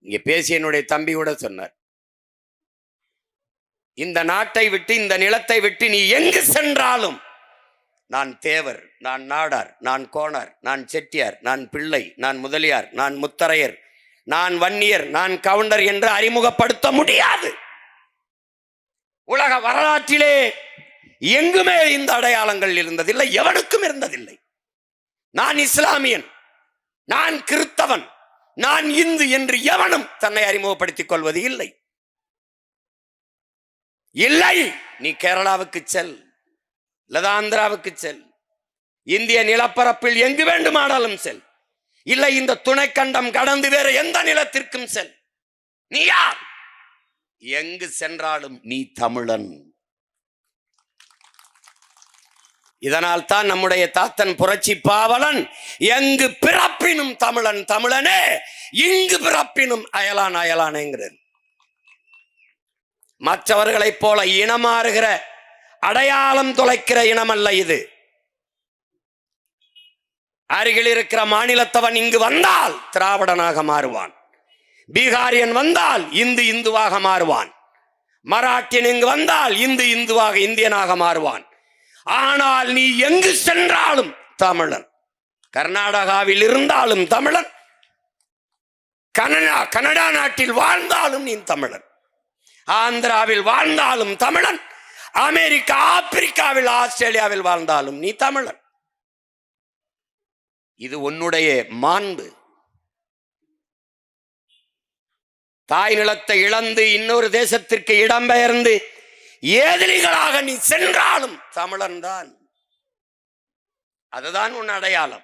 இங்க பேசிய என்னுடைய தம்பி கூட சொன்னார், இந்த நாட்டை விட்டு இந்த நிலத்தை விட்டு நீ எங்கு சென்றாலும் நான் தேவர், நான் நாடார், நான் கோணார், நான் செட்டியார், நான் பிள்ளை, நான் முதலியார், நான் முத்தரையர், நான் வன்னியர், நான் கவுண்டர் என்று அறிமுகப்படுத்த முடியாது. உலக வரலாற்றிலே எங்குமே இந்த அடையாளங்கள் இருந்ததில்லை, எவனுக்கும் இருந்ததில்லை. நான் இஸ்லாமியன், நான் கிறிஸ்தவன், நான் இந்து என்று எவனும் தன்னை அறிமுகப்படுத்திக் கொள்வது இல்லை. இல்லை, நீ கேரளாவுக்கு செல், ஆந்திராவுக்கு செல், இந்திய நிலப்பரப்பில் எங்கு வேண்டுமானாலும் செல், இல்லை இந்த துணைக்கண்டம் கடந்து வேற எந்த நிலத்திற்கும் செல், நீ யார்? எங்கு சென்றாலும் நீ தமிழன். இதனால் தான் நம்முடைய தாத்தன் புரட்சி பாவலன் எங்கு பிறப்பினும் தமிழன் தமிழனே, இங்கு பிறப்பினும் அயலான் அயலானேங்கிறது. மற்றவர்களைப் போல இனமாறுகிற அடையாளம் தொலைக்கிற இனம் அல்ல இது. அருகில் இருக்கிற மாநிலத்தவன் இங்கு வந்தால் திராவிடனாக மாறுவான், பீகாரியன் வந்தால் இந்து இந்துவாக மாறுவான், மராட்டியன் இங்கு வந்தால் இந்து இந்துவாக இந்தியனாக மாறுவான். ஆனால் நீ எங்கு சென்றாலும் தமிழன். கர்நாடகாவில் இருந்தாலும் தமிழன், கனடா நாட்டில் வாழ்ந்தாலும் நீ தமிழன், ஆந்திராவில் வாழ்ந்தாலும் தமிழன், அமெரிக்கா, ஆப்பிரிக்காவில், ஆஸ்திரேலியாவில் வாழ்ந்தாலும் நீ தமிழன். இது உன்னுடைய மாண்பு. தாய் நிலத்தை இழந்து இன்னொரு தேசத்திற்கு இடம்பெயர்ந்து ஏதிலிகளாக நீ சென்றாலும் தமிழன் தான். அதுதான் உன் அடையாளம்.